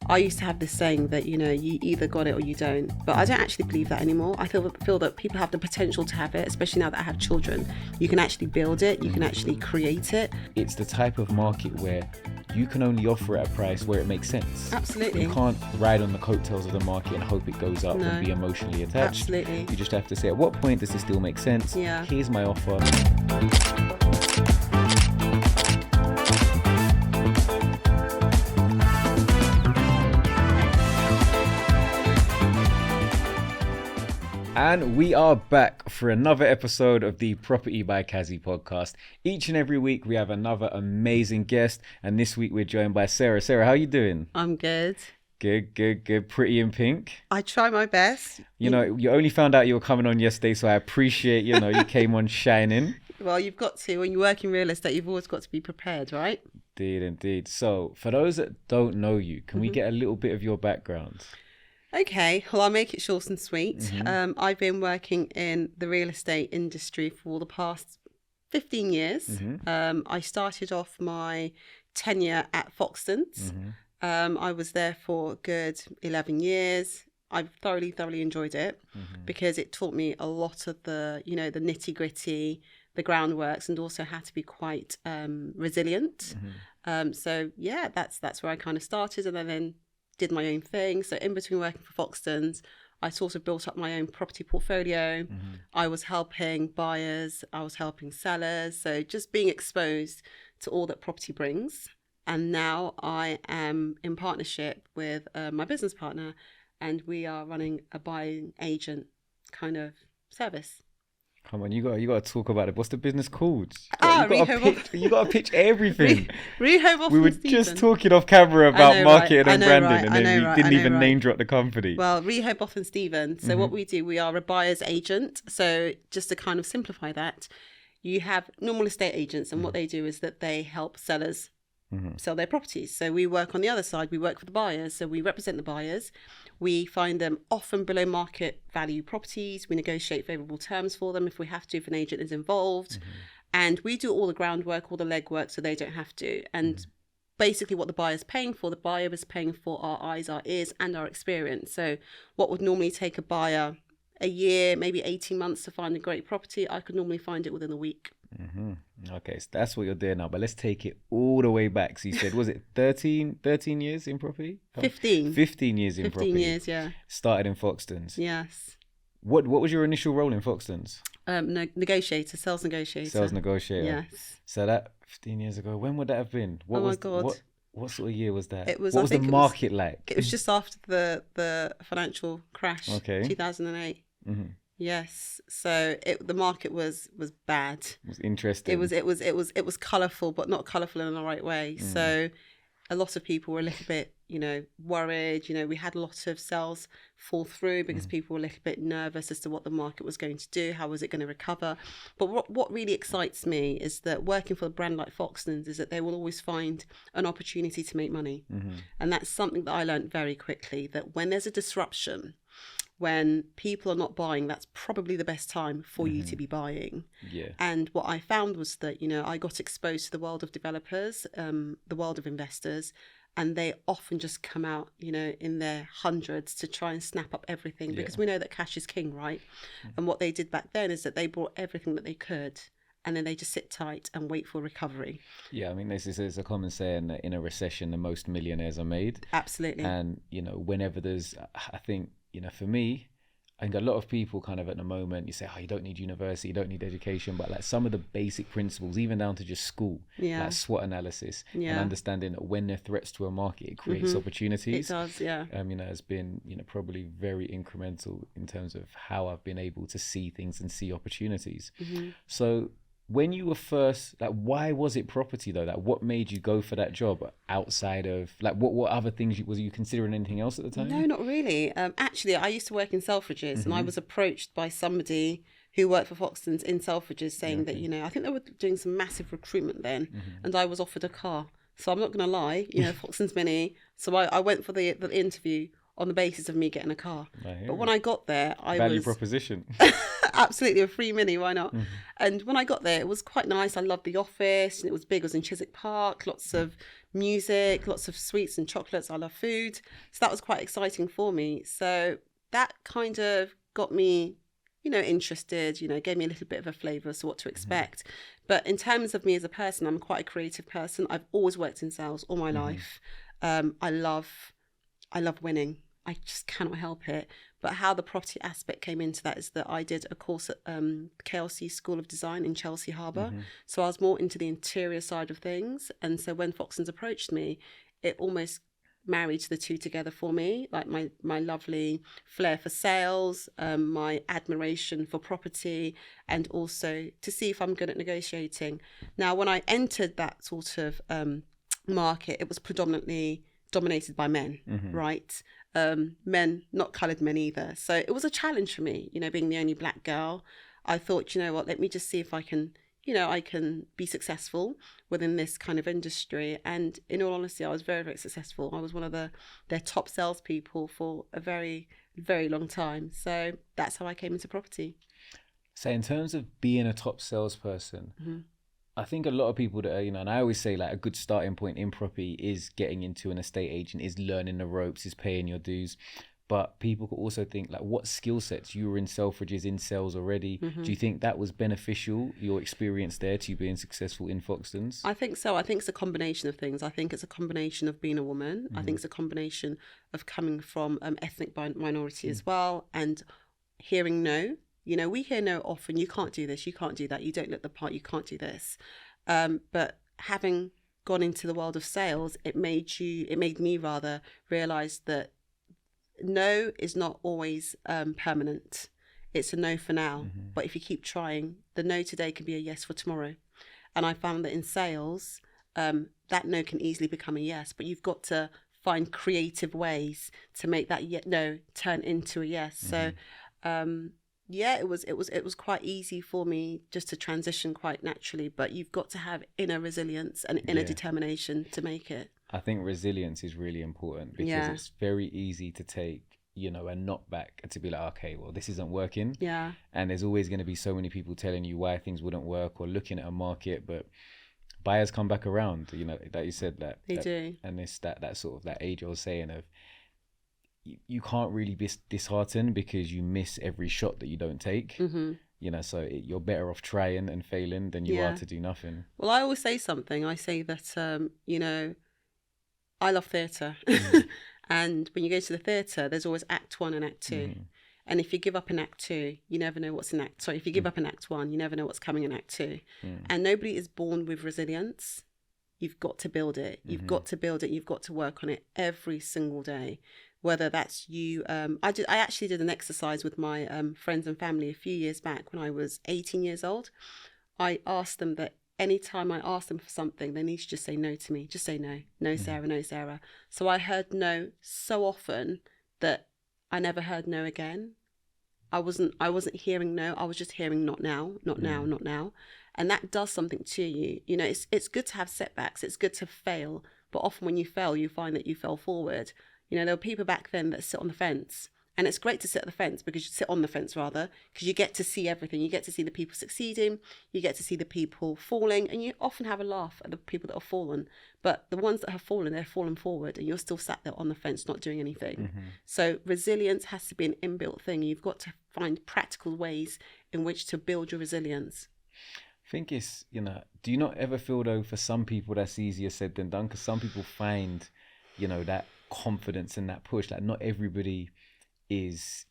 I used to have this saying that, you either got it or you don't. But I don't actually believe that anymore. I feel that people have the potential to have it, especially now that I have children. You can actually build it. You can actually create it. It's the type of market where you can only offer at a price where it makes sense. Absolutely. You can't ride on the coattails of the market and hope it goes up and be emotionally attached. Absolutely. You just have to say, at what point does this still make sense? Yeah. Here's my offer. And we are back for another episode of the Property by Kazi podcast. Each and every week we have another amazing guest, and this week we're joined by Sarah. Sarah, how are you doing? I'm good. Good. Pretty in pink. I try my best. You only found out you were coming on yesterday, so I appreciate, you came on shining. Well, you've got to. When you work in real estate, you've always got to be prepared, right? Indeed. So, for those that don't know you, can we get a little bit of your background? Okay, well, I'll make it short and sweet. I've been working in the real estate industry for the past 15 years. I started off my tenure at Foxtons. I was there for a good 11 years. I've thoroughly enjoyed it because it taught me a lot of the, the nitty gritty, the groundworks, and also had to be quite resilient. So yeah, that's where I kind of started, and then did my own thing. So in between working for Foxtons, I sort of built up my own property portfolio. I was helping buyers, I was helping sellers. So just being exposed to all that property brings. And now I am in partnership with my business partner, and we are running a buying agent kind of service. Come on, you got to talk about it. What's the business called? You got to pitch everything. We were just talking off camera about marketing and branding, and then we didn't even name drop the company. Well, Rehoboth and Stephen. So what we do, we are a buyer's agent. So just to kind of simplify that, you have normal estate agents, and what they do is that they help sellers sell their properties. So we work on the other side. We work for the buyers. So we represent the buyers. We find them often below market value properties. We negotiate favourable terms for them if we have to, if an agent is involved. And we do all the groundwork, all the legwork, so they don't have to. And basically what the buyer's paying for, the buyer is paying for our eyes, our ears, and our experience. So what would normally take a buyer a year, maybe 18 months to find a great property, I could normally find it within a week. Okay, so that's what you're doing now, but let's take it all the way back. So you said, was it 13 years in property? 15 years in property. 15 years, yeah. Started in Foxtons. Yes. What was your initial role in Foxtons? Negotiator, sales negotiator. Yes. So that 15 years ago, when would that have been? My God. What sort of year was that? What was the market like? It was just after the financial crash, 2008. Yes, so the market was bad. It was interesting. It was colourful, but not colourful in the right way. So a lot of people were a little bit, worried. We had a lot of sales fall through because people were a little bit nervous as to what the market was going to do. How was it going to recover? But what really excites me is that working for a brand like Foxtons is that they will always find an opportunity to make money. And that's something that I learned very quickly, that when there's a disruption, when people are not buying, that's probably the best time for you to be buying. Yeah. And what I found was that, I got exposed to the world of developers, the world of investors, and they often just come out, in their hundreds to try and snap up everything because we know that cash is king, right? And what they did back then is that they bought everything that they could, and then they just sit tight and wait for recovery. Yeah, I mean, this is a common saying that in a recession, the most millionaires are made. Absolutely. And, whenever there's, I think, for me, I think a lot of people kind of at the moment, you say, you don't need university, you don't need education, but like some of the basic principles, even down to just school, like SWOT analysis and understanding that when there are threats to a market, it creates opportunities. It does, yeah. Has been, probably very incremental in terms of how I've been able to see things and see opportunities. So when you were first, why was it property though? What made you go for that job outside of, what other things, was you considering anything else at the time? No, not really. Actually, I used to work in Selfridges and I was approached by somebody who worked for Foxtons in Selfridges saying that, I think they were doing some massive recruitment then and I was offered a car. So I'm not going to lie, Foxtons Mini. So I went for the interview on the basis of me getting a car. But when I got there, Value proposition. Absolutely, a free Mini, why not? And when I got there, it was quite nice. I loved the office, and it was big. It was in Chiswick Park, lots of music, lots of sweets and chocolates. I love food. So that was quite exciting for me. So that kind of got me, interested, gave me a little bit of a flavour as to what to expect. But in terms of me as a person, I'm quite a creative person. I've always worked in sales all my life. I love winning. I just cannot help it. But how the property aspect came into that is that I did a course at KLC School of Design in Chelsea Harbour. So I was more into the interior side of things. And so when Foxtons approached me, it almost married the two together for me, like my lovely flair for sales, my admiration for property, and also to see if I'm good at negotiating. Now, when I entered that sort of market, it was predominantly dominated by men, right? Men, not coloured men either. So it was a challenge for me, being the only black girl. I thought, let me just see if I can be successful within this kind of industry. And in all honesty, I was very, very successful. I was one of their top salespeople for a very, very long time. So that's how I came into property. So in terms of being a top salesperson, I think a lot of people that are, and I always say like a good starting point in property is getting into an estate agent, is learning the ropes, is paying your dues. But people could also think like, what skill sets? You were in Selfridges, in sales already. Do you think that was beneficial, your experience there, to you being successful in Foxtons? I think so. I think it's a combination of things. I think it's a combination of being a woman. I think it's a combination of coming from ethnic minority as well, and hearing no. We hear no often. You can't do this. You can't do that. You don't look the part. You can't do this. But having gone into the world of sales, it made me rather realize that no is not always permanent. It's a no for now. But if you keep trying, the no today can be a yes for tomorrow. And I found that in sales, that no can easily become a yes, but you've got to find creative ways to make that no turn into a yes. So it was quite easy for me just to transition quite naturally, but you've got to have inner resilience and inner determination to make it. I think resilience is really important because it's very easy to take, a knockback and to be like, okay, well, this isn't working. Yeah. And there's always going to be so many people telling you why things wouldn't work or looking at a market, but buyers come back around, like you said, that they do. And it's that sort of that age-old saying of, you can't really be disheartened because you miss every shot that you don't take. So you're better off trying and failing than you are to do nothing. Well, I always say something. I say that, I love theatre. And when you go to the theatre, there's always act 1 and act 2. And if you give up in act 2, you never know what's in act... Sorry, if you give up in act 1, you never know what's coming in act 2. And nobody is born with resilience. You've got to build it. You've got to build it. You've got to work on it every single day. Whether that's you... I actually did an exercise with my friends and family a few years back when I was 18 years old. I asked them that anytime I asked them for something, they need to just say no to me. Just say no. No, Sarah, no, Sarah. So I heard no so often that I never heard no again. I wasn't hearing no. I was just hearing not now, not now, not now. And that does something to you. It's good to have setbacks. It's good to fail. But often when you fail, you find that you fell forward. There were people back then that sit on the fence. And it's great to sit at the fence because you sit on the fence rather, because you get to see everything. You get to see the people succeeding, you get to see the people falling, and you often have a laugh at the people that have fallen. But the ones that have fallen, they're fallen forward, and you're still sat there on the fence not doing anything. So resilience has to be an inbuilt thing. You've got to find practical ways in which to build your resilience. I think it's, do you not ever feel though for some people that's easier said than done? Because some people find, that confidence and that push, like not everybody is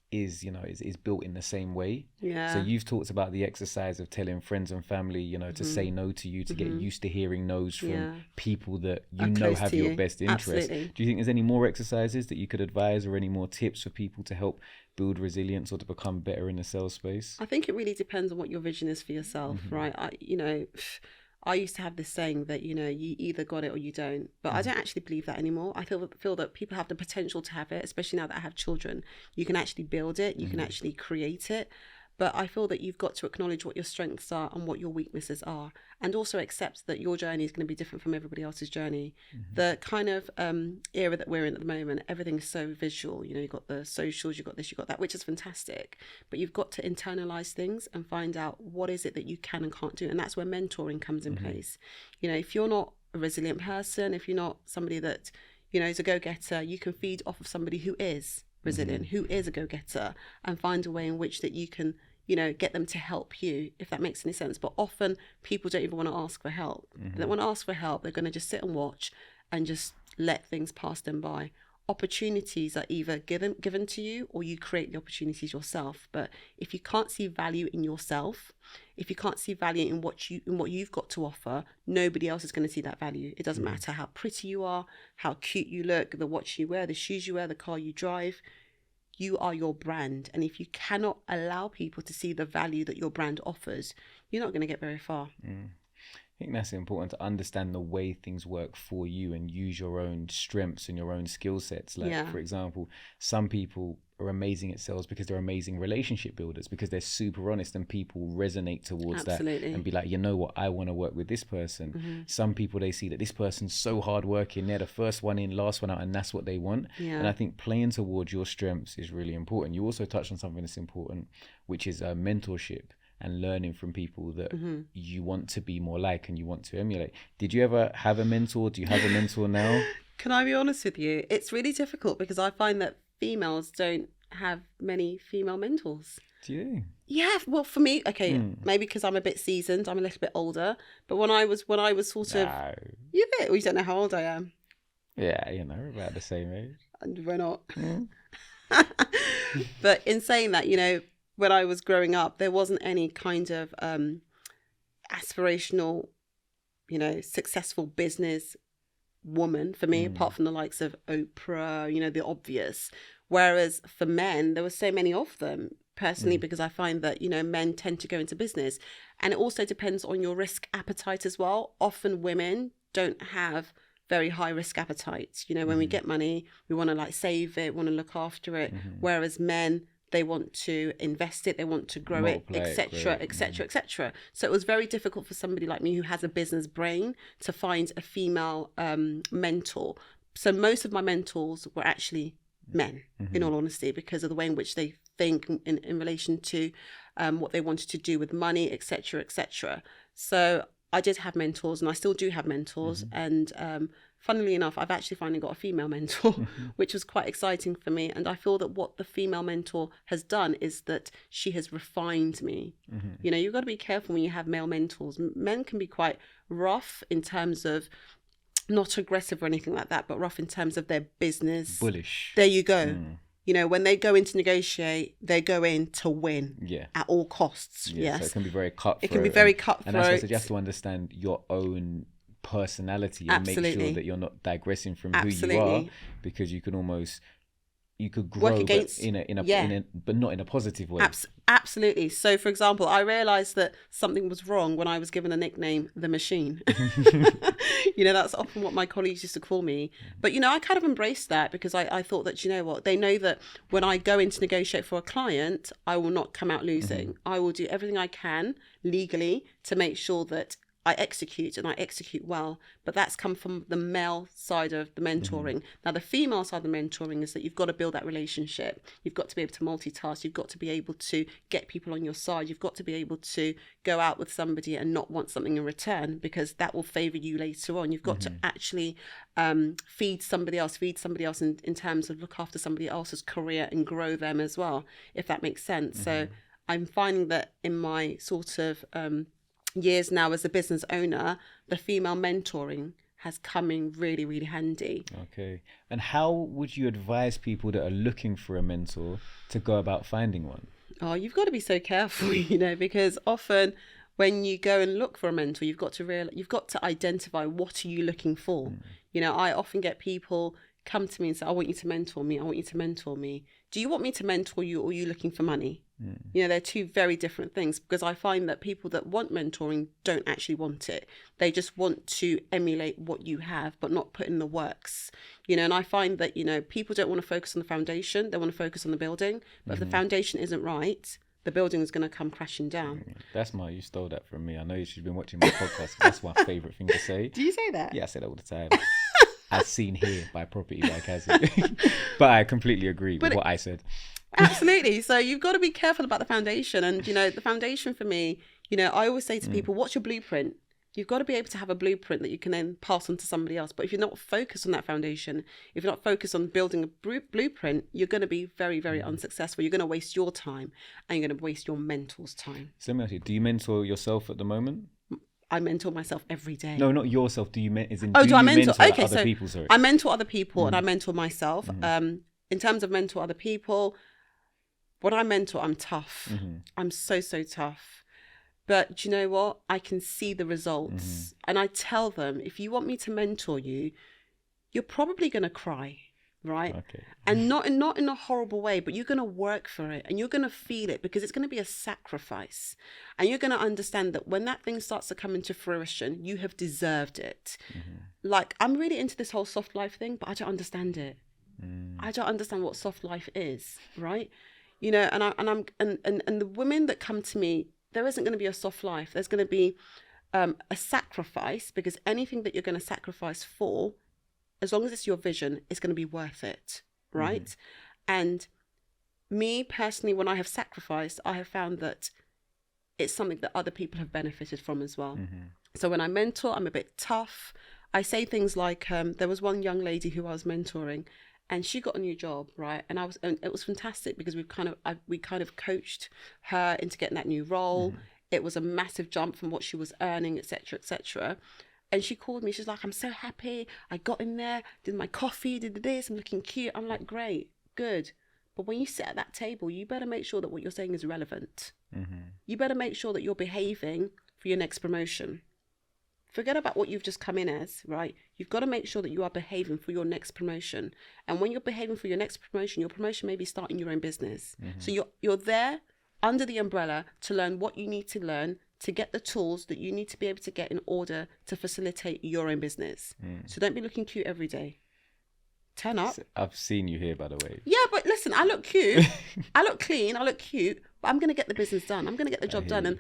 built in the same way. So you've talked about the exercise of telling friends and family, to say no to you, to get used to hearing no's from people that have your best interest. Absolutely. Do you think there's any more exercises that you could advise or any more tips for people to help build resilience or to become better in the sales space? I think it really depends on what your vision is for yourself, right? I used to have this saying that, you either got it or you don't. But I don't actually believe that anymore. I feel that people have the potential to have it, especially now that I have children. You can actually build it. You can actually create it. But I feel that you've got to acknowledge what your strengths are and what your weaknesses are, and also accept that your journey is going to be different from everybody else's journey. The kind of era that we're in at the moment, everything's so visual. You've got the socials, you've got this, you've got that, which is fantastic. But you've got to internalize things and find out what is it that you can and can't do. And that's where mentoring comes in place. If you're not a resilient person, if you're not somebody that, you know, is a go-getter, you can feed off of somebody who is resilient, who is a go-getter, and find a way in which that you can, you know, get them to help you, if that makes any sense. But often people don't even want to ask for help. They don't want to ask for help. They're going to just sit and watch and just let things pass them by. Opportunities are either given to you, or you create the opportunities yourself. But if you can't see value in yourself, if you can't see value in what you've got to offer, nobody else is going to see that value. It doesn't matter how pretty you are, how cute you look, the watch you wear, the shoes you wear, the car you drive. You are your brand. And if you cannot allow people to see the value that your brand offers, you're not going to get very far. I think that's important, to understand the way things work for you and use your own strengths and your own skill sets. Like, for example, some people are amazing at sales because they're amazing relationship builders, because they're super honest, and people resonate towards that and be like, you know what, I want to work with this person. Some people, they see that this person's so hardworking, they're the first one in, last one out, and that's what they want. And I think playing towards your strengths is really important. You also touched on something that's important, which is mentorship and learning from people that you want to be more like and you want to emulate. Did you ever have a mentor? Do you have a mentor now? Can I be honest with you? It's really difficult because I find that females don't have many female mentors. Do you? Yeah, well, for me, okay, maybe because I'm a bit seasoned, I'm a little bit older. But when I was sort of, you bit, well, you don't know how old I am. Yeah, you know, about the same age. And we're not. But in saying that, you know, when I was growing up, there wasn't any kind of aspirational, you know, successful business woman for me, apart from the likes of Oprah, you know, the obvious. Whereas for men, there were so many of them, personally, because I find that, you know, men tend to go into business. And it also depends on your risk appetite as well. Often women don't have very high risk appetites. You know, when we get money, we want to like save it, want to look after it. Whereas men, they want to invest it, they want to grow it, etc., etc., etc. So it was very difficult for somebody like me who has a business brain to find a female mentor. So most of my mentors were actually men, in all honesty, because of the way in which they think in relation to what they wanted to do with money, etc., etc. So I did have mentors, and I still do have mentors. And funnily enough, I've actually finally got a female mentor, which was quite exciting for me. And I feel that what the female mentor has done is that she has refined me. You know, you've got to be careful when you have male mentors. Men can be quite rough in terms of, not aggressive or anything like that, but rough in terms of their business. Bullish. There you go. You know, when they go in to negotiate, they go in to win at all costs. Yes. So it can be very cutthroat. It can be very cutthroat. And that's why I said you have to understand your own personality and make sure that you're not digressing from who you are, because you can almost, you could grow but but not in a positive way. Absolutely. So for example, I realized that something was wrong when I was given a nickname, the Machine. You know, that's often what my colleagues used to call me. But, you know, I kind of embraced that because I thought that, you know what, they know that when I go in to negotiate for a client, I will not come out losing. I will do everything I can legally to make sure that I execute, and I execute well. But that's come from the male side of the mentoring. Now, the female side of the mentoring is that you've got to build that relationship. You've got to be able to multitask. You've got to be able to get people on your side. You've got to be able to go out with somebody and not want something in return, because that will favor you later on. You've got to actually feed somebody else in terms of look after somebody else's career and grow them as well, if that makes sense. So I'm finding that in my sort of years now as a business owner, the female mentoring has come in really, really handy. Okay. And how would you advise people that are looking for a mentor to go about finding one? Oh, you've got to be so careful, you know, because often when you go and look for a mentor, you've got to identify what are you looking for. You know, I often get people come to me and say, I want you to mentor me. I want you to mentor me. Do you want me to mentor you, or are you looking for money? You know, they're two very different things, because I find that people that want mentoring don't actually want it. They just want to emulate what you have, but not put in the works. You know, and I find that, you know, people don't want to focus on the foundation. They want to focus on the building. But if the foundation isn't right, the building is going to come crashing down. You stole that from me. I know you've been watching my podcast. That's my favourite thing to say. Do you say that? Yeah, I say that all the time. As seen here by Property by Kazi. But I completely agree with what I said. Absolutely. So you've got to be careful about the foundation. And, you know, the foundation for me, you know, I always say to people, what's your blueprint? You've got to be able to have a blueprint that you can then pass on to somebody else. But if you're not focused on that foundation, if you're not focused on building a blueprint, you're going to be very, very unsuccessful. You're going to waste your time, and you're going to waste your mentor's time. So let me ask you, do you mentor yourself at the moment? I mentor myself every day. No, not yourself. Do you mentor? Do I mentor? Okay, other so people? Sorry. I mentor other people and I mentor myself. In terms of mentor other people, when I mentor, I'm tough. I'm so tough. But do you know what? I can see the results. And I tell them, if you want me to mentor you, you're probably going to cry, right? Okay. And not in a horrible way, but you're going to work for it and you're going to feel it, because it's going to be a sacrifice. And you're going to understand that when that thing starts to come into fruition, you have deserved it. Like, I'm really into this whole soft life thing, but I don't understand it. I don't understand what soft life is, right? You know, and the women that come to me, there isn't going to be a soft life. There's going to be a sacrifice, because anything that you're going to sacrifice for, as long as it's your vision, it's going to be worth it, right? And me personally, when I have sacrificed, I have found that it's something that other people have benefited from as well. So when I mentor, I'm a bit tough. I say things like, there was one young lady who I was mentoring, and she got a new job, right? And it was fantastic, because we kind of coached her into getting that new role. It was a massive jump from what she was earning, etc., etc. And she called me. She's like, I'm so happy. I got in there, did my coffee, did this. I'm looking cute. I'm like, great, good. But when you sit at that table, you better make sure that what you're saying is relevant. You better make sure that you're behaving for your next promotion. Forget about what you've just come in as, right? You've got to make sure that you are behaving for your next promotion. And when you're behaving for your next promotion, your promotion may be starting your own business. So you're there under the umbrella to learn what you need to learn, to get the tools that you need to be able to get in order to facilitate your own business. So don't be looking cute every day. Turn up. I've seen you here, by the way. Yeah, but listen, I look cute. I look clean. I look cute. But I'm going to get the business done. I'm going to get the job done. And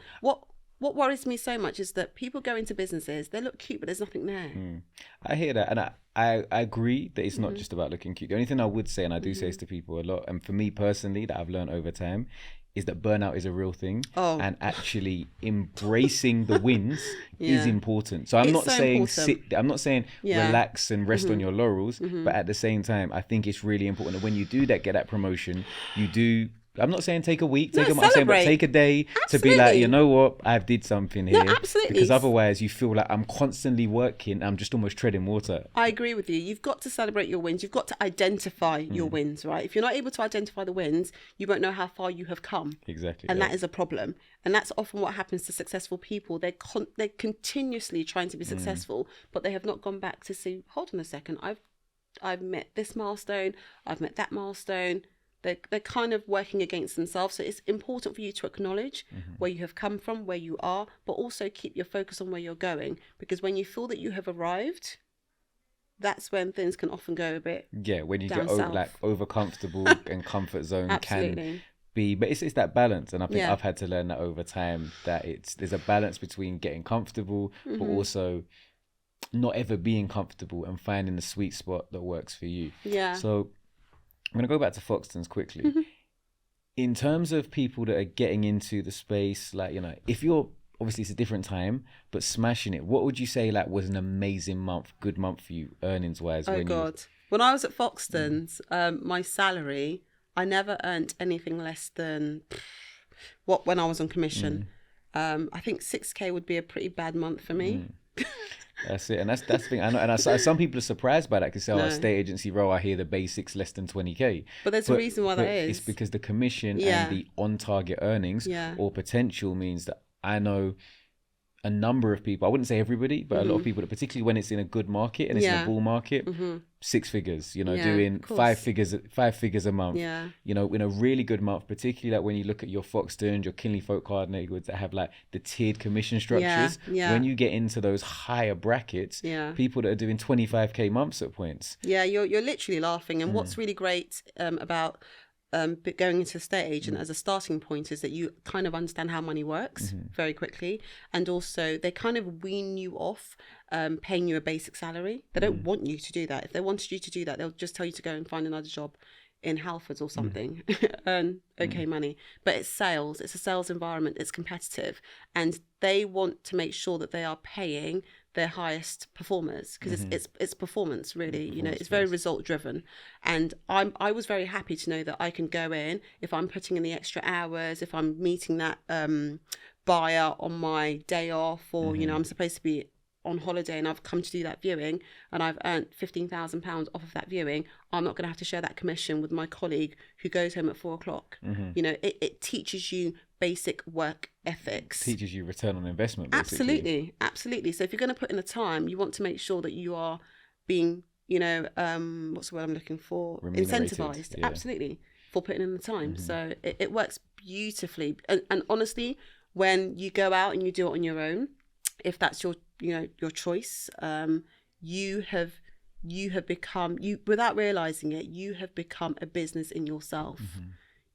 what worries me so much is that people go into businesses, they look cute, but there's nothing there. I hear that. And I agree that it's not just about looking cute. The only thing I would say, and I do say this to people a lot, and for me personally, that I've learned over time, is that burnout is a real thing. And actually embracing the wins is important. So I'm not saying relax and rest on your laurels, but at the same time, I think it's really important that when you do get that promotion, you do. I'm not saying take a week, take a month, but take a day to be like, you know what, I did something here. No, absolutely. Because otherwise you feel like I'm constantly working, I'm just almost treading water. I agree with you. You've got to celebrate your wins. You've got to identify your wins, right? If you're not able to identify the wins, you won't know how far you have come. Exactly. And that is a problem. And that's often what happens to successful people. They're continuously trying to be successful, but they have not gone back to see, hold on a second, I've met this milestone, I've met that milestone. They're kind of working against themselves. So it's important for you to acknowledge where you have come from, where you are, but also keep your focus on where you're going. Because when you feel that you have arrived, that's when things can often go a bit when you down get south. over comfortable and comfort zone Absolutely. can be, but it's that balance. And I think I've had to learn that over time, that there's a balance between getting comfortable, but also not ever being comfortable and finding the sweet spot that works for you. Yeah. So I'm going to go back to Foxtons quickly. In terms of people that are getting into the space, like, you know, if you're, obviously it's a different time, but smashing it, what would you say like was an amazing month, good month for you earnings wise? When I was at Foxtons, my salary, I never earned anything less than when I was on commission. I think 6K would be a pretty bad month for me. That's it, and that's the thing. I know, and some people are surprised by that because say, estate agency role, I hear the basics less than 20k. But there's a reason why that is. It's because the commission and the on-target earnings or potential means that I know a number of people, I wouldn't say everybody, but a lot of people, that particularly when it's in a good market and it's in a bull market, 6 figures, you know, doing 5 figures a month, you know, in a really good month, particularly like when you look at your Foxtons, your Kinley Folk Card neighborhoods that have like the tiered commission structures, when you get into those higher brackets, people that are doing 25k months at points. Yeah, you're literally laughing. And what's really great about going into estate agent as a starting point is that you kind of understand how money works very quickly, and also they kind of wean you off paying you a basic salary. They don't want you to do that. If they wanted you to do that, they'll just tell you to go and find another job in Halfords or something, earn okay money. But it's sales. It's a sales environment. It's competitive. And they want to make sure that they are paying their highest performers, because it's performance, really. You know, it's very result driven. And I was very happy to know that I can go in, if I'm putting in the extra hours, if I'm meeting that buyer on my day off, or, you know, I'm supposed to be on holiday and I've come to do that viewing and I've earned £15,000 off of that viewing, I'm not going to have to share that commission with my colleague who goes home at 4:00. You know, it teaches you basic work ethics. Teaches you return on investment, basically. Absolutely. So if you're going to put in the time, you want to make sure that you are being, you know, what's the word I'm looking for? Incentivized. Yeah. Absolutely. For putting in the time. So it works beautifully. And honestly, when you go out and you do it on your own, if that's your, you know, your choice, you have become, without realizing it, you have become a business in yourself.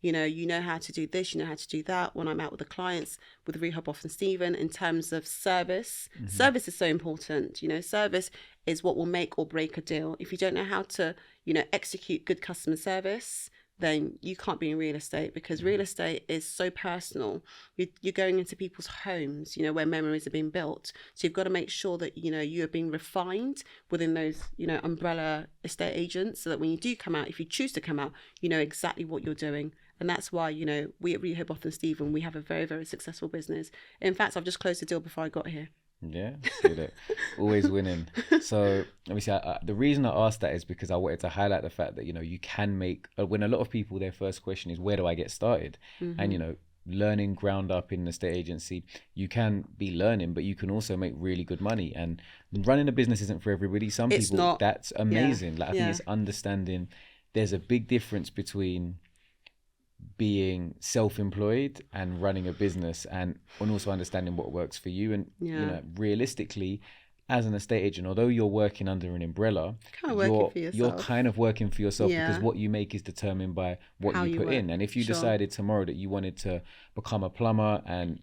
You know how to do this, you know how to do that. When I'm out with the clients, with Rehab Off and Stephen, in terms of service, service is so important. You know, service is what will make or break a deal. If you don't know how to, you know, execute good customer service, then you can't be in real estate, because real estate is so personal. You're going into people's homes, you know, where memories are being built. So you've got to make sure that, you know, you are being refined within those, you know, umbrella estate agents, so that when you do come out, if you choose to come out, you know exactly what you're doing. And that's why, you know, we at Rehoboth and Stephen, we have a very, very successful business. In fact, I've just closed a deal before I got here. Yeah, see that. Always winning. So obviously, the reason I asked that is because I wanted to highlight the fact that, you know, you can make, when a lot of people, their first question is, where do I get started? And, you know, learning ground up in the estate agency, you can be learning, but you can also make really good money. And running a business isn't for everybody. Some it's people, not. that's amazing. Like, I think it's understanding there's a big difference between being self-employed and running a business, and also understanding what works for you. And you know, realistically, as an estate agent, although you're working under an umbrella, you're kind of working for yourself, because what you make is determined by what you put in. And if you decided tomorrow that you wanted to become a plumber, and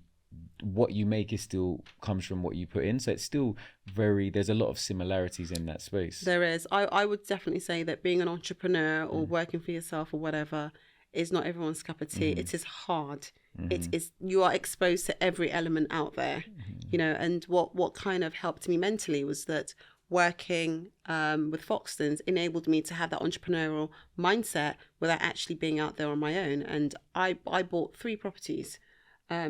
what you make is still comes from what you put in, so it's still there's a lot of similarities in that space. There is. I would definitely say that being an entrepreneur or working for yourself or whatever is not everyone's cup of tea. It is hard. It is, you are exposed to every element out there, you know. And what kind of helped me mentally was that working with Foxtons enabled me to have that entrepreneurial mindset without actually being out there on my own. And I bought 3 properties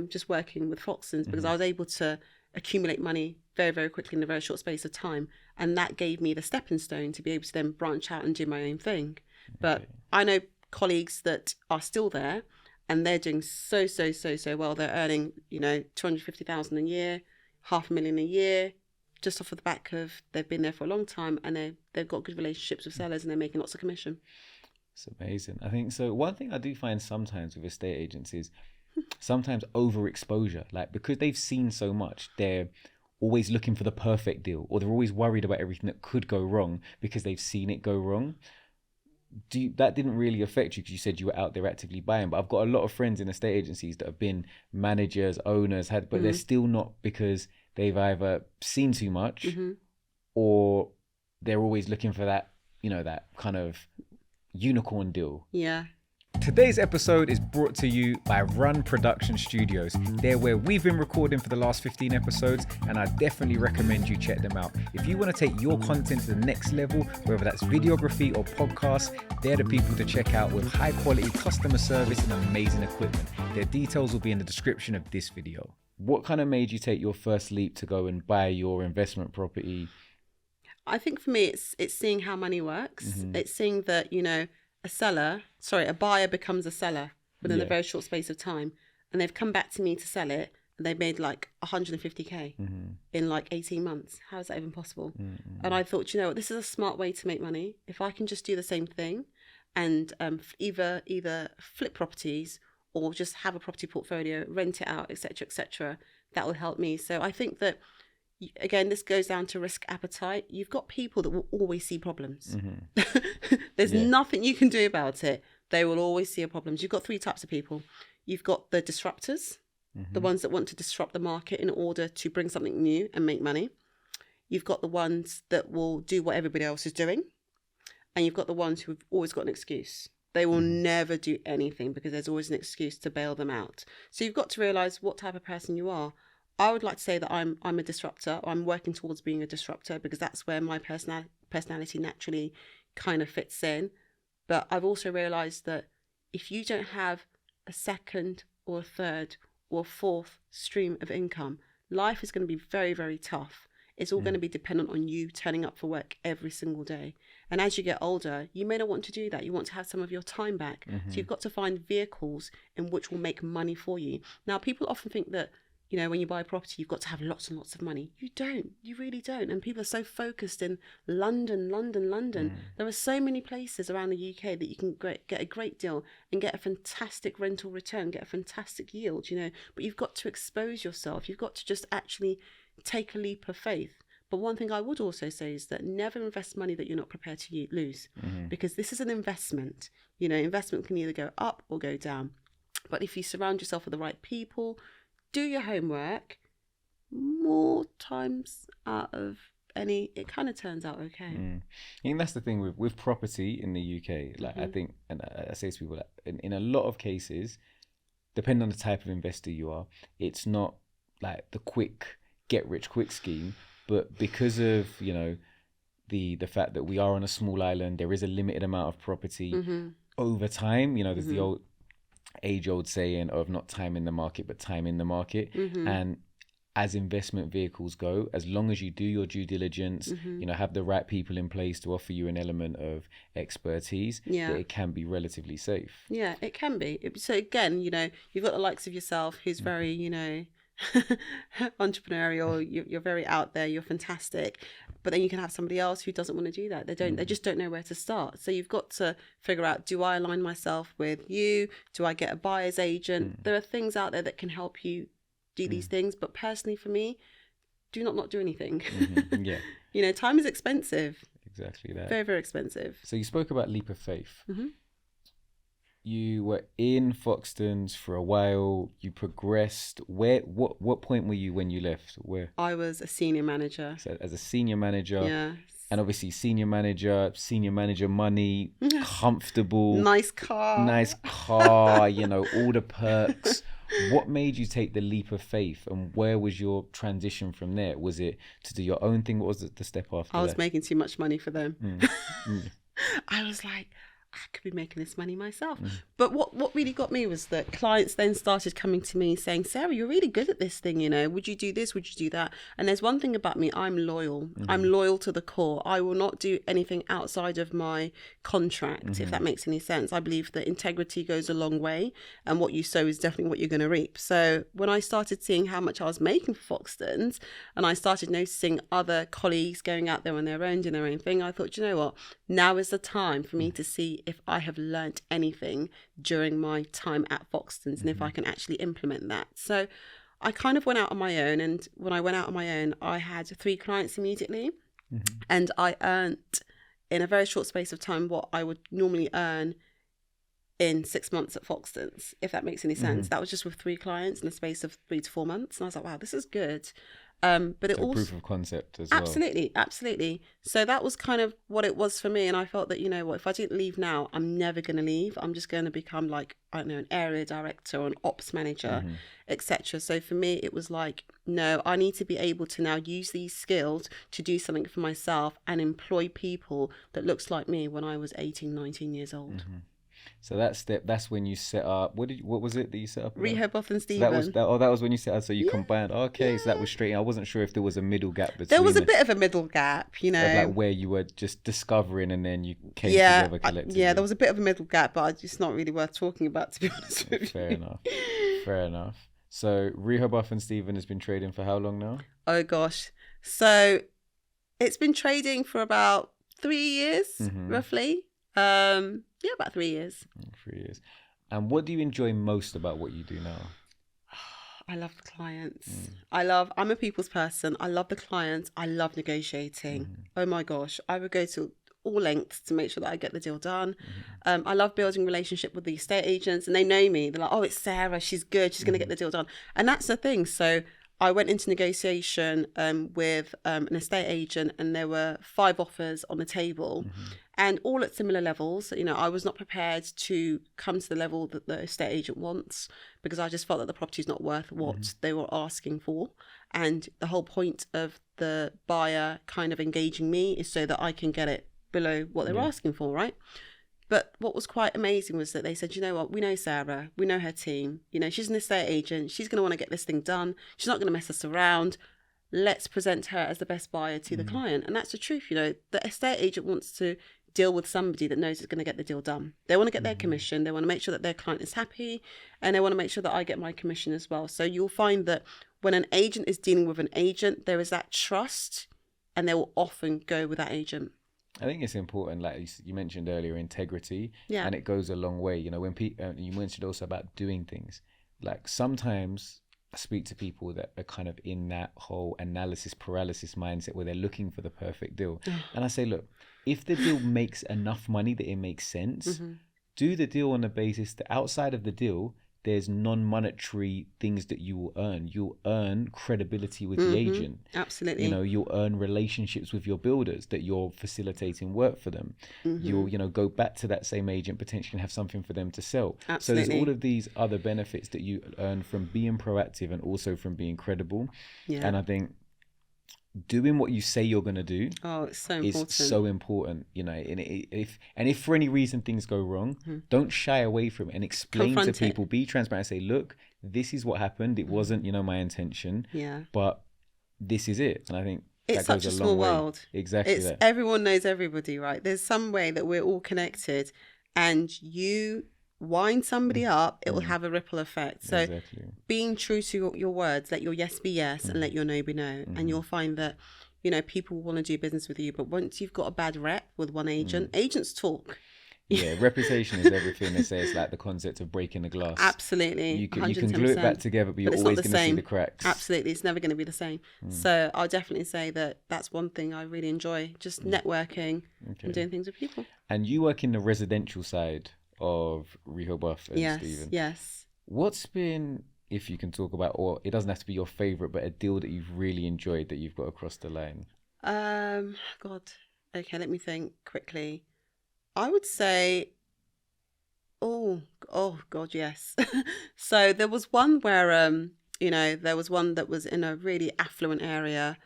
just working with Foxtons, because I was able to accumulate money very, very quickly in a very short space of time. And that gave me the stepping stone to be able to then branch out and do my own thing. But I know colleagues that are still there, and they're doing so well. They're earning, you know, 250,000 a year, $500,000 a year, just off of the back of they've been there for a long time, and they've got good relationships with sellers, and they're making lots of commission. It's amazing. I think so. One thing I do find sometimes with estate agents is sometimes overexposure. Like, because they've seen so much, they're always looking for the perfect deal, or they're always worried about everything that could go wrong because they've seen it go wrong. That didn't really affect you, because you said you were out there actively buying. But I've got a lot of friends in estate agencies that have been managers, owners, but they're still not, because they've either seen too much or they're always looking for that, you know, that kind of unicorn deal. Yeah. Today's episode is brought to you by Run Production Studios. They're where we've been recording for the last 15 episodes, and I definitely recommend you check them out. If you want to take your content to the next level, whether that's videography or podcasts, they're the people to check out, with high quality customer service and amazing equipment. Their details will be in the description of this video. What kind of made you take your first leap to go and buy your investment property? I think for me, it's seeing how money works. It's seeing that, you know, a buyer becomes a seller within a very short space of time, and they've come back to me to sell it, and they've made like 150k in like 18 months. How is that even possible? And I thought, you know what, this is a smart way to make money. If I can just do the same thing and either flip properties or just have a property portfolio, rent it out, etc., that will help me. So I think that, again, this goes down to risk appetite. You've got people that will always see problems. There's nothing you can do about it. They will always see a problem. You've got 3 types of people. You've got the disruptors, the ones that want to disrupt the market in order to bring something new and make money. You've got the ones that will do what everybody else is doing. And you've got the ones who've always got an excuse. They will never do anything because there's always an excuse to bail them out. So you've got to realize what type of person you are. I would like to say that I'm a disruptor. I'm working towards being a disruptor because that's where my personality naturally kind of fits in. But I've also realized that if you don't have a second or a third or a fourth stream of income, life is going to be very, very tough. It's all going to be dependent on you turning up for work every single day. And as you get older, you may not want to do that. You want to have some of your time back. So you've got to find vehicles in which will make money for you. Now, people often think that, you know, when you buy a property, you've got to have lots and lots of money. You don't. You really don't. And people are so focused in London. There are so many places around the UK that you can get a great deal and get a fantastic rental return, get a fantastic yield, you know. But you've got to expose yourself. You've got to just actually take a leap of faith. But one thing I would also say is that never invest money that you're not prepared to lose, because this is an investment. You know, investment can either go up or go down. But if you surround yourself with the right people, do your homework, more times out of any, it kind of turns out okay. I think that's the thing with property in the UK. Like I think, and I say to people, that in a lot of cases, depending on the type of investor you are, it's not like the quick get rich quick scheme, but because of, you know, the fact that we are on a small island, there is a limited amount of property over time. You know, there's the age-old saying of not time in the market, but time in the market. And as investment vehicles go, as long as you do your due diligence, you know, have the right people in place to offer you an element of expertise, that it can be relatively safe. Yeah, it can be. So again, you know, you've got the likes of yourself who's very, you know, entrepreneurial, you're very out there, you're fantastic, but then you can have somebody else who doesn't want to do that. They just don't know where to start. So you've got to figure out, do I align myself with you? Do I get a buyer's agent? There are things out there that can help you do these things, but personally for me, do not do anything. Yeah. You know, time is expensive. Exactly that. Very, very expensive. So you spoke about leap of faith. You were in Foxtons for a while. You progressed. What point were you when you left? Where? I was a senior manager. So as a senior manager. Yeah. And obviously senior manager money, comfortable. Nice car, you know, all the perks. What made you take the leap of faith, and where was your transition from there? Was it to do your own thing? What was the step after I was that? making too much money for them. I was like, I could be making this money myself. But what really got me was that clients then started coming to me saying, Sarah, you're really good at this thing, you know, would you do this, would you do that? And there's one thing about me, I'm loyal. I'm loyal to the core. I will not do anything outside of my contract, if that makes any sense. I believe that integrity goes a long way, and what you sow is definitely what you're going to reap. So when I started seeing how much I was making for Foxtons, and I started noticing other colleagues going out there on their own, doing their own thing, I thought, you know what, now is the time for me to see if I have learnt anything during my time at Foxtons and if I can actually implement that. So I kind of went out on my own, and when I went out on my own, I had 3 clients immediately, and I earned in a very short space of time what I would normally earn in 6 months at Foxtons, if that makes any sense. That was just with 3 clients in a space of 3 to 4 months, and I was like, wow, this is good. But it so also proof of concept as absolutely. So that was kind of what it was for me, and I felt that, you know what, if I didn't leave now, I'm never going to leave. I'm just going to become like, I don't know, an area director or an ops manager, etc. So for me, it was like, no, I need to be able to now use these skills to do something for myself and employ people that looks like me when I was 18, 19 years old. So that's when you set up. What was it that you set up? Rehoboth and Stephen. So that was when you set up. So you combined. Okay, so that was straight. I wasn't sure if there was a middle gap between. There was a bit of a middle gap, you know, of like where you were just discovering and then you came together collectively. Yeah, there was a bit of a middle gap, but it's not really worth talking about, to be honest with you. Fair enough. So Rehoboth and Stephen has been trading for how long now? Oh gosh, so it's been trading for about 3 years, roughly. Yeah, about 3 years. 3 years. And what do you enjoy most about what you do now? I love the clients. I'm a people's person. I love the clients. I love negotiating. Oh my gosh. I would go to all lengths to make sure that I get the deal done. I love building relationship with the estate agents, and they know me. They're like, oh, it's Sarah. She's good. She's going to get the deal done. And that's the thing. So I went into negotiation with an estate agent, and there were 5 offers on the table. and all at similar levels. You know, I was not prepared to come to the level that the estate agent wants, because I just felt that the property is not worth what they were asking for. And the whole point of the buyer kind of engaging me is so that I can get it below what they were asking for, right? But what was quite amazing was that they said, you know what, we know Sarah, we know her team, you know, she's an estate agent, she's going to want to get this thing done, she's not going to mess us around, let's present her as the best buyer to the client. And that's the truth, you know, the estate agent wants to deal with somebody that knows it's going to get the deal done. They want to get their commission, they want to make sure that their client is happy, and they want to make sure that I get my commission as well. So you'll find that when an agent is dealing with an agent, there is that trust, and they will often go with that agent. I think it's important, like you mentioned earlier, integrity, and it goes a long way. You know, when you mentioned also about doing things, like sometimes I speak to people that are kind of in that whole analysis paralysis mindset where they're looking for the perfect deal. And I say, look, if the deal makes enough money that it makes sense, do the deal on the basis that outside of the deal, there's non-monetary things that you will earn. You'll earn credibility with the agent. Absolutely. You know, you'll earn relationships with your builders that you're facilitating work for them. You'll, you know, go back to that same agent, potentially and have something for them to sell. Absolutely. So there's all of these other benefits that you earn from being proactive and also from being credible. And I think doing what you say you're going to do it's so important. Is so important, you know. And if for any reason things go wrong, don't shy away from it and explain to people, be transparent, say, look, this is what happened, it wasn't, you know, my intention, but this is it. And I think it's such a small world. Exactly. It's everyone knows everybody, right? There's some way that we're all connected, and you wind somebody up, it will have a ripple effect. So being true to your words, let your yes be yes and let your no be no. And you'll find that, you know, people want to do business with you, but once you've got a bad rep with one agent, agents talk. Reputation is everything. They say it's like the concept of breaking the glass. Absolutely. You can glue it back together, but you're always going to see the cracks. Absolutely. It's never going to be the same. So I'll definitely say that that's one thing I really enjoy, just networking and doing things with people. And you work in the residential side of Rehoboth and Stephen. Yes. What's been, if you can talk about, or it doesn't have to be your favourite, but a deal that you've really enjoyed that you've got across the line? God. Okay, let me think quickly. I would say, oh God, yes. So there was one where, you know, there was one that was in a really affluent area,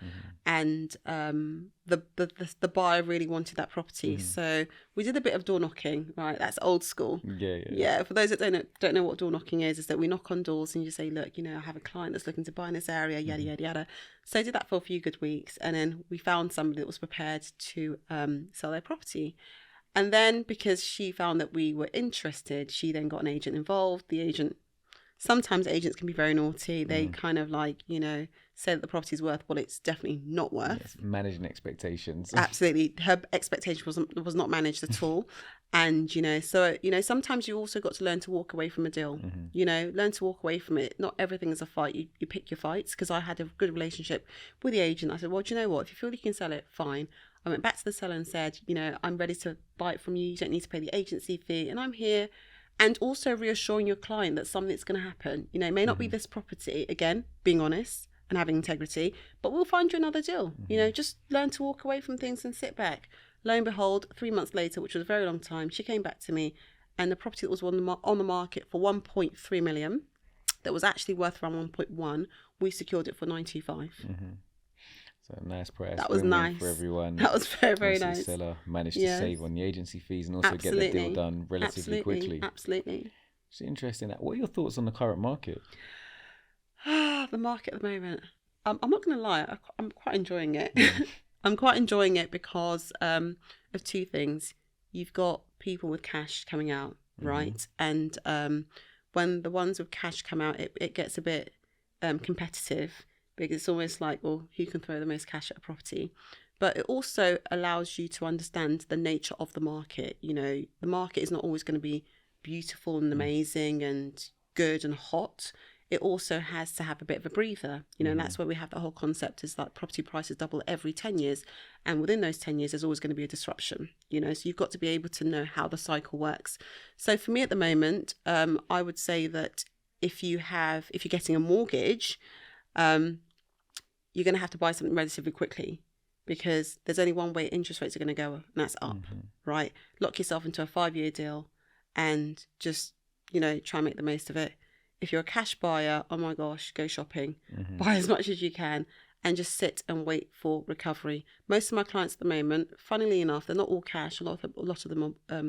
and the buyer really wanted that property. So we did a bit of door knocking, right? That's old school. Yeah. For those that don't know what door knocking is that we knock on doors and you say, look, you know, I have a client that's looking to buy in this area, yada, yada, yada. So I did that for a few good weeks, and then we found somebody that was prepared to sell their property. And then because she found that we were interested, she then got an agent involved. The agent, sometimes agents can be very naughty. They kind of like, you know, say that the property's worth what it's definitely not worth. Yes, managing expectations. Absolutely. Her expectation was not managed at all. And, you know, so, you know, sometimes you also got to learn to walk away from a deal, you know, learn to walk away from it. Not everything is a fight. You pick your fights, because I had a good relationship with the agent. I said, well, do you know what? If you feel you can sell it, fine. I went back to the seller and said, you know, I'm ready to buy it from you. You don't need to pay the agency fee, and I'm here. And also reassuring your client that something's going to happen. You know, it may not be this property, again, being honest and having integrity, but we'll find you another deal. You know, just learn to walk away from things and sit back. Lo and behold, 3 months later, which was a very long time, she came back to me, and the property that was on the market for 1.3 million, that was actually worth around 1.1, we secured it for 925. So nice price. That was nice for everyone. That was very, very nice. The seller managed to save on the agency fees and also get the deal done relatively quickly. Absolutely. It's interesting. What are your thoughts on the current market? The market at the moment. I'm not going to lie. I'm quite enjoying it. I'm quite enjoying it because of two things. You've got people with cash coming out, right? And when the ones with cash come out, it gets a bit competitive. Because it's almost like, well, who can throw the most cash at a property? But it also allows you to understand the nature of the market. You know, the market is not always going to be beautiful and amazing and good and hot. It also has to have a bit of a breather, you know, and that's where we have the whole concept is that property prices double every 10 years. And within those 10 years, there's always going to be a disruption, you know, so you've got to be able to know how the cycle works. So for me at the moment, I would say that if you're getting a mortgage, you're going to have to buy something relatively quickly, because there's only one way interest rates are going to go, and that's up, right? Lock yourself into a 5-year deal and just, try and make the most of it. If you're a cash buyer, oh my gosh, go shopping, buy as much as you can, and just sit and wait for recovery. Most of my clients at the moment, funnily enough, they're not all cash. A lot of them are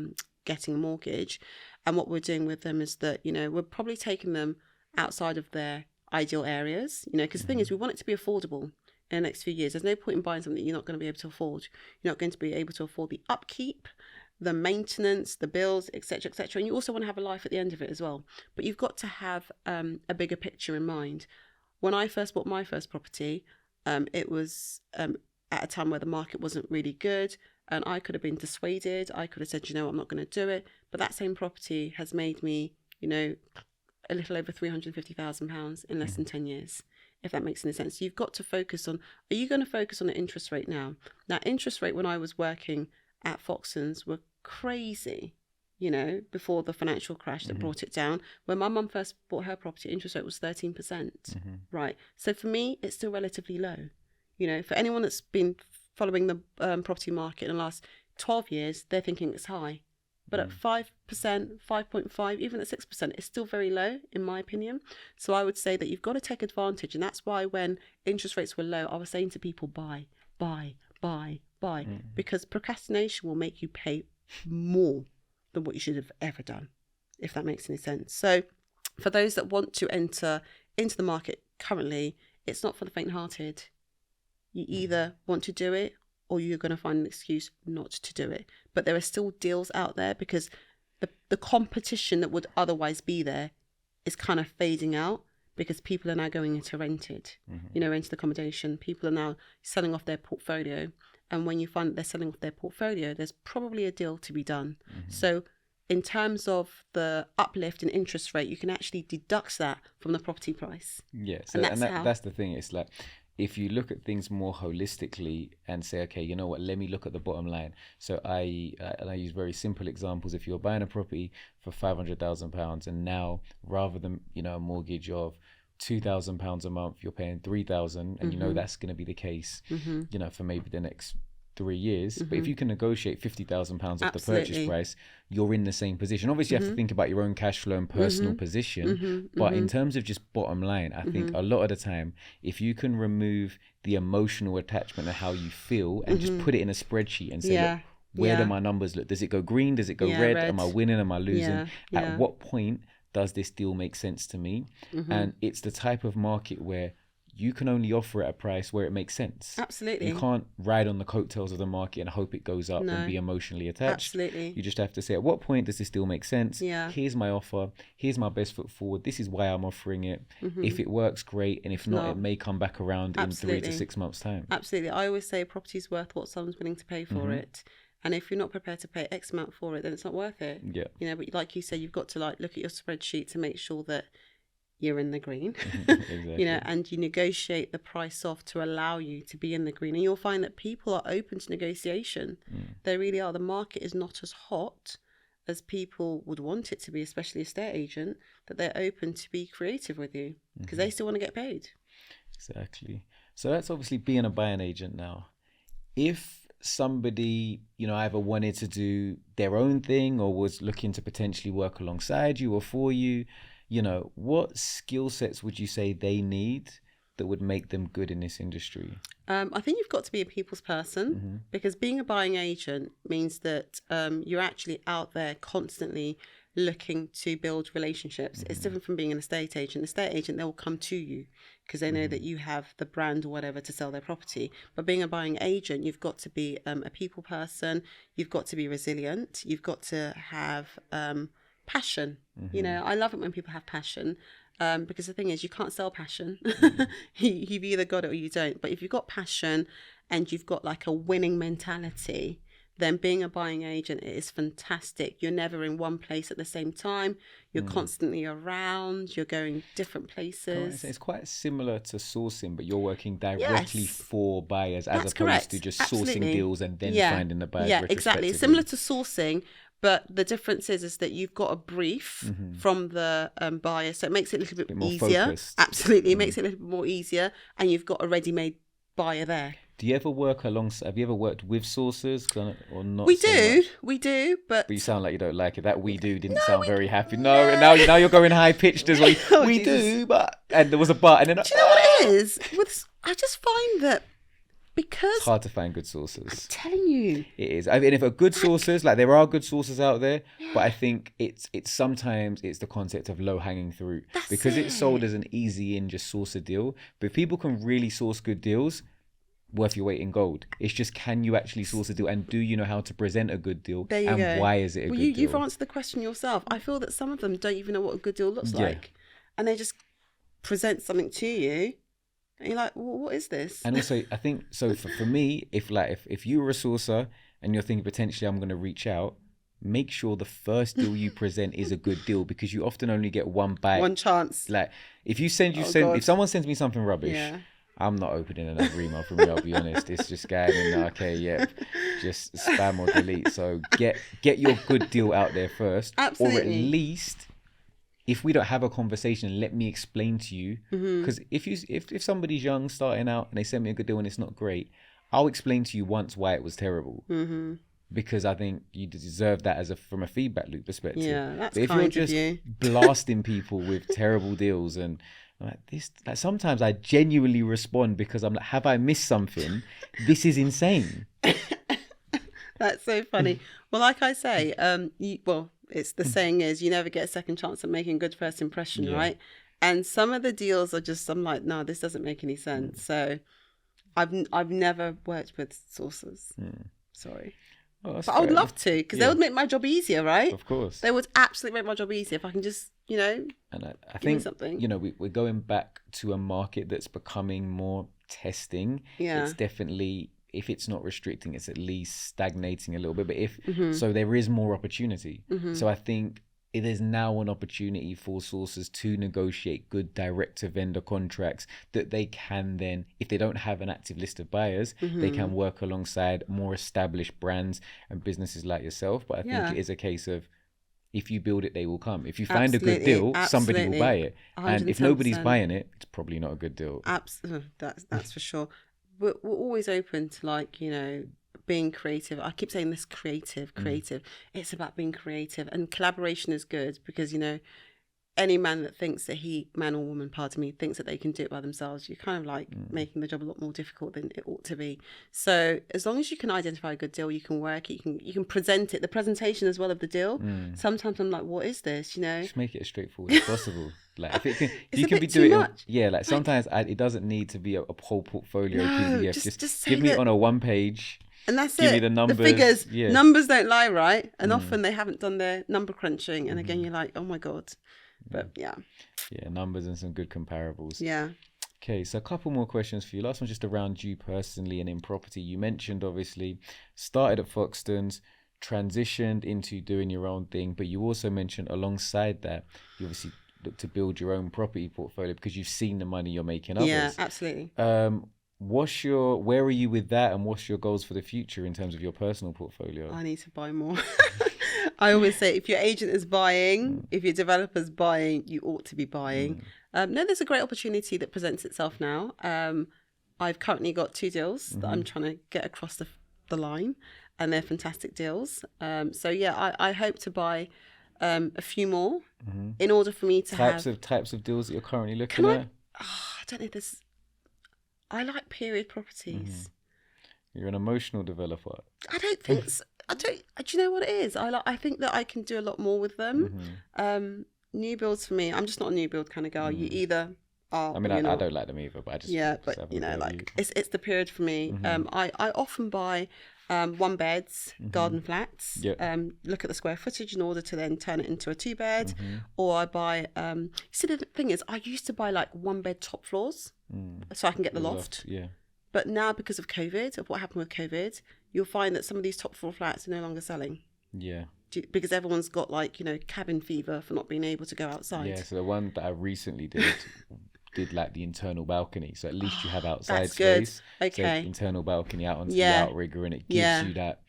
getting a mortgage. And what we're doing with them is that, we're probably taking them outside of their ideal areas, because the thing is, we want it to be affordable in the next few years. There's no point in buying something that you're not going to be able to afford. You're not going to be able to afford the upkeep, the maintenance, the bills, etc., etc. And you also want to have a life at the end of it as well. But you've got to have a bigger picture in mind. When I first bought my first property, it was at a time where the market wasn't really good, and I could have been dissuaded. I could have said, I'm not going to do it. But that same property has made me, a little over £350,000 in less than 10 years, if that makes any sense. So you've got to focus on, are you going to focus on the interest rate now? Now, interest rate when I was working at Foxtons were crazy, before the financial crash that brought it down. When my mum first bought her property, interest rate was 13%, right? So for me, it's still relatively low. For anyone that's been following the property market in the last 12 years, they're thinking it's high. But at 5%, 5.5, even at 6%, it's still very low, in my opinion. So I would say that you've got to take advantage. And that's why when interest rates were low, I was saying to people, buy. Because procrastination will make you pay more than what you should have ever done, if that makes any sense. So for those that want to enter into the market currently, it's not for the faint-hearted. You either want to do it or you're going to find an excuse not to do it. But there are still deals out there, because the competition that would otherwise be there is kind of fading out, because people are now going into rented, rented accommodation. People are now selling off their portfolio. And when you find that they're selling off their portfolio, there's probably a deal to be done. So in terms of the uplift in interest rate, you can actually deduct that from the property price. Yes, and that's the thing. It's like, if you look at things more holistically and say, okay, you know what, let me look at the bottom line. So I use very simple examples. If you're buying a property for £500,000 and now, rather than, a mortgage of £2,000 a month, you're paying £3,000, and that's going to be the case, for maybe the next 3 years. But if you can negotiate £50,000 off the purchase price, you're in the same position. Obviously, you have to think about your own cash flow and personal position. But in terms of just bottom line, I think a lot of the time, if you can remove the emotional attachment of how you feel and just put it in a spreadsheet and say, look, where do my numbers look? Does it go green? Does it go red? Am I winning? Am I losing? At what point does this deal make sense to me? And it's the type of market where you can only offer at a price where it makes sense. Absolutely. You can't ride on the coattails of the market and hope it goes up and be emotionally attached. Absolutely. You just have to say, at what point does this deal make sense? Yeah. Here's my offer. Here's my best foot forward. This is why I'm offering it. If it works, great. And if not, it may come back around in 3 to 6 months' time. Absolutely. I always say a property's worth what someone's willing to pay for it. And if you're not prepared to pay X amount for it, then it's not worth it. Yeah. But like you said, you've got to look at your spreadsheet to make sure that you're in the green, Exactly. and you negotiate the price off to allow you to be in the green. And you'll find that people are open to negotiation. They really are. The market is not as hot as people would want it to be, especially a estate agent, that they're open to be creative with you, because they still want to get paid. Exactly. So that's obviously being a buying agent now. If somebody, either wanted to do their own thing or was looking to potentially work alongside you or for you, what skill sets would you say they need that would make them good in this industry? I think you've got to be a people's person, because being a buying agent means that you're actually out there constantly looking to build relationships. It's different from being an estate agent. Estate agent, they will come to you because they know that you have the brand or whatever to sell their property. But being a buying agent, you've got to be a people person. You've got to be resilient. You've got to have passion. I love it when people have passion, because the thing is, you can't sell passion. You've either got it or you don't. But if you've got passion and you've got like a winning mentality, then being a buying agent, it is fantastic. You're never in one place at the same time. You're constantly around. You're going different places. It's quite similar to sourcing, but you're working directly for buyers as opposed to just sourcing deals and then finding the buyers. Yeah, exactly. It's similar to sourcing, but the difference is that you've got a brief from the buyer, so it makes it a little bit easier. Focused. Absolutely, it makes it a little bit more easier, and you've got a ready-made buyer there. Do you ever work alongside? Have you ever worked with sources or not? We so do, much? we do, but But you sound like you don't like it. That we do didn't sound very happy. No, and now you're going high pitched as well. Oh, we Jesus. do, but and there was a but, and then do you know what it is? I just find that because it's hard to find good sources. I'm telling you, It is. I mean, if a good sources, like there are good sources out there, but I think it's sometimes it's the concept of low hanging fruit because it's sold as an easy in, just source a deal. But if people can really source good deals, worth your weight in gold. It's just, can you actually source a deal, and do you know how to present a good deal, there you and go. why is it a good deal? You've answered the question yourself. I feel that some of them don't even know what a good deal looks like, and they just present something to you. And you're like, well, what is this? And also, I think, so for me, if you were a sourcer and you're thinking potentially I'm going to reach out, make sure the first deal you present is a good deal, because you often only get one bite. One chance. Like, if someone sends me something rubbish, I'm not opening another email from you, I'll be honest. It's just going in, okay, just spam or delete. So get your good deal out there first. Absolutely. Or at least, if we don't have a conversation, let me explain to you. Because if somebody's young, starting out, and they send me a good deal and it's not great, I'll explain to you once why it was terrible. Because I think you deserve that from a feedback loop perspective. Yeah, that's but if kind you're just of you. blasting people with terrible deals, and I'm like this, like sometimes I genuinely respond because I'm like, have I missed something? This is insane. That's so funny. Well, like I say, it's the saying is, you never get a second chance at making a good first impression, right? And some of the deals are just, I'm like, no, this doesn't make any sense. So I've never worked with sources. Sorry. Oh, but I would love to, because they would make my job easier, right? Of course. They would absolutely make my job easier if I can just, And I think, something. We're going back to a market that's becoming more testing. Yeah. It's definitely, if it's not restricting, it's at least stagnating a little bit. But so there is more opportunity. So I think there's now an opportunity for sources to negotiate good direct-to-vendor contracts that they can then, if they don't have an active list of buyers, they can work alongside more established brands and businesses like yourself. But I think it is a case of, if you build it, they will come. If you find a good deal, somebody will buy it. 110%. And if nobody's buying it, it's probably not a good deal. Absolutely, that's for sure. We're always open to being creative. I keep saying this, creative. It's about being creative, and collaboration is good, because any man that thinks that man or woman, pardon me, thinks that they can do it by themselves, you're kind of like making the job a lot more difficult than it ought to be. So as long as you can identify a good deal, you can work it, you can present it, the presentation as well of the deal. Sometimes I'm like, what is this? Just make it as straightforward as possible. Like if you can be doing it, like sometimes it doesn't need to be a whole portfolio PDF. Just give me that, it on a one page. And that's Give it. me the numbers. The figures. Numbers don't lie, right? And often they haven't done their number crunching. And again, you're like, oh my God. But yeah, numbers and some good comparables. Okay, so a couple more questions for you. Last one's just around you personally and in property. You mentioned, obviously, started at Foxtons, transitioned into doing your own thing, but you also mentioned alongside that, you obviously look to build your own property portfolio because you've seen the money you're making others. Yeah, absolutely. Where are you with that, and what's your goals for the future in terms of your personal portfolio? I need to buy more. I always say, if your agent is buying, if your developer's buying, you ought to be buying. No, there's a great opportunity that presents itself now. I've currently got 2 deals that I'm trying to get across the line, and they're fantastic deals. I hope to buy a few more in order for me to types of deals that you're currently looking at. I don't know. I like period properties. You're an emotional developer. I don't think so. Do you know what it is? I think that I can do a lot more with them. New builds for me, I'm just not a new build kind of girl. You either are. I mean, I don't like them either, but I just it's the period for me. I often buy 1 beds, garden flats. Look at the square footage in order to then turn it into a 2-bed, or I buy. See, the thing is, I used to buy like 1-bed top floors, so I can get the loft. But now, because of COVID, of what happened with COVID, you'll find that some of these top floor flats are no longer selling. Because everyone's got cabin fever for not being able to go outside. So the one that I recently did like the internal balcony, so at least you have outside that's space. Good. Okay. So internal balcony out onto the outrigger, and it gives you that.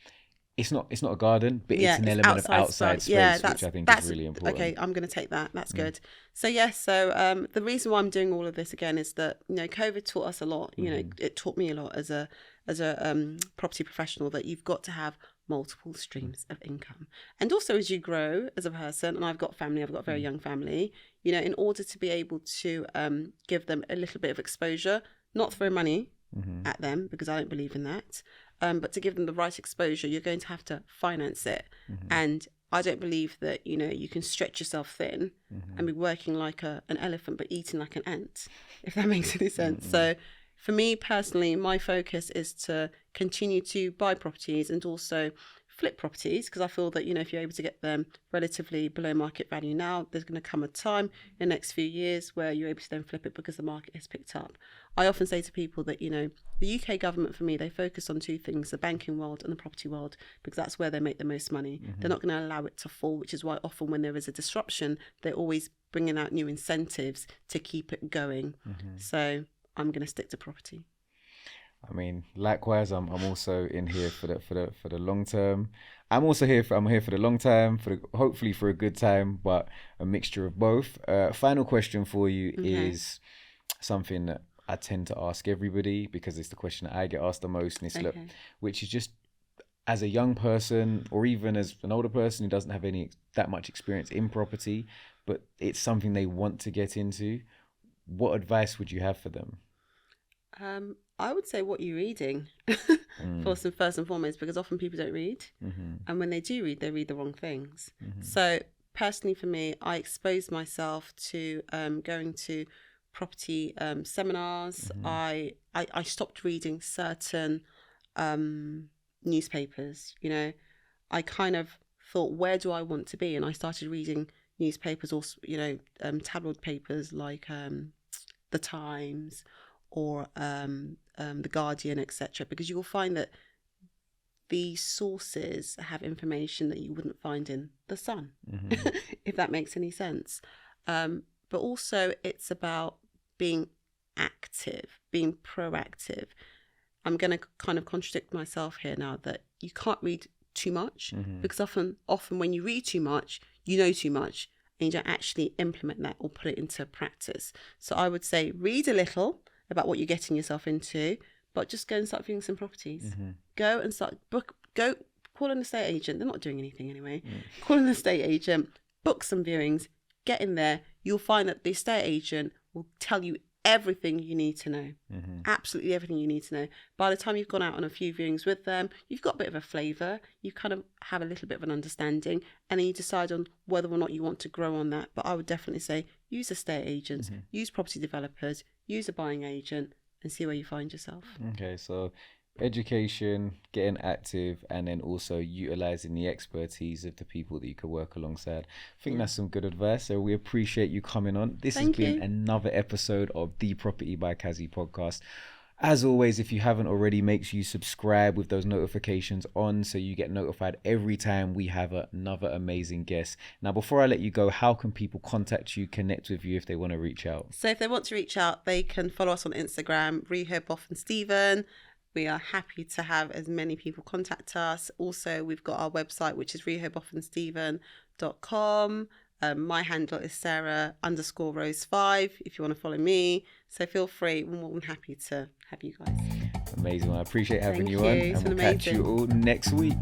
It's not a garden, but it's an element of outside space, which I think is really important. Okay, I'm going to take that. That's good. So the reason why I'm doing all of this again is that COVID taught us a lot. It taught me a lot as a property professional, that you've got to have multiple streams of income. And also as you grow as a person, and I've got family, I've got a very young family, you know, in order to be able to give them a little bit of exposure, not throw money at them, because I don't believe in that, but to give them the right exposure, you're going to have to finance it. And I don't believe that, you know, you can stretch yourself thin and be working like an elephant but eating like an ant, if that makes any sense. So for me personally, my focus is to continue to buy properties and also flip properties, because I feel that, you know, if you're able to get them relatively below market value now, there's going to come a time in the next few years where you're able to then flip it because the market has picked up. I often say to people that, you know, the UK government, for me, they focus on two things, the banking world and the property world, because that's where they make the most money. They're not going to allow it to fall, which is why often when there is a disruption, they're always bringing out new incentives to keep it going. So I'm going to stick to property. I mean, likewise, I'm also in here for the long term. I'm here for the long time, hopefully for a good time, but a mixture of both. Final question for you is something that I tend to ask everybody, because it's the question that I get asked the most, and it's look, which is just, as a young person or even as an older person who doesn't have that much experience in property, but it's something they want to get into, what advice would you have for them? I would say what you're reading first and foremost, because often people don't read. And when they do read, they read the wrong things. So personally for me, I exposed myself to going to property seminars. I stopped reading certain newspapers. You know, I kind of thought, where do I want to be? And I started reading newspapers, or, you know, tabloid papers like The Times or The Guardian, etc., because you will find that these sources have information that you wouldn't find in The Sun, if that makes any sense. But also it's about being active, being proactive. I'm going to kind of contradict myself here now, that you can't read too much, because often when you read too much, you know too much, and you don't actually implement that or put it into practice. So I would say read a little about what you're getting yourself into, but just go and start viewing some properties. Go and call an estate agent. They're not doing anything anyway. Call an estate agent, book some viewings, get in there. You'll find that the estate agent will tell you everything you need to know. Absolutely everything you need to know. By the time you've gone out on a few viewings with them, you've got a bit of a flavour, you kind of have a little bit of an understanding, and then you decide on whether or not you want to grow on that. But I would definitely say use estate agents, use property developers, use a buying agent, and see where you find yourself. Okay, so education, getting active, and then also utilizing the expertise of the people that you could work alongside. I think that's some good advice. So we appreciate you coming on. This has been another episode of the Property by Kazi podcast. As always, if you haven't already, make sure you subscribe with those notifications on so you get notified every time we have another amazing guest. Now, before I let you go, how can people contact you, connect with you if they want to reach out? So if they want to reach out, they can follow us on Instagram, Rehoboth and Stephen. We are happy to have as many people contact us. Also, we've got our website, which is rehobothandstephen.com. My handle is Sarah_Rose5 if you want to follow me. So feel free. We're more than happy to have you guys. Amazing. I appreciate having you on. And we'll catch you all next week.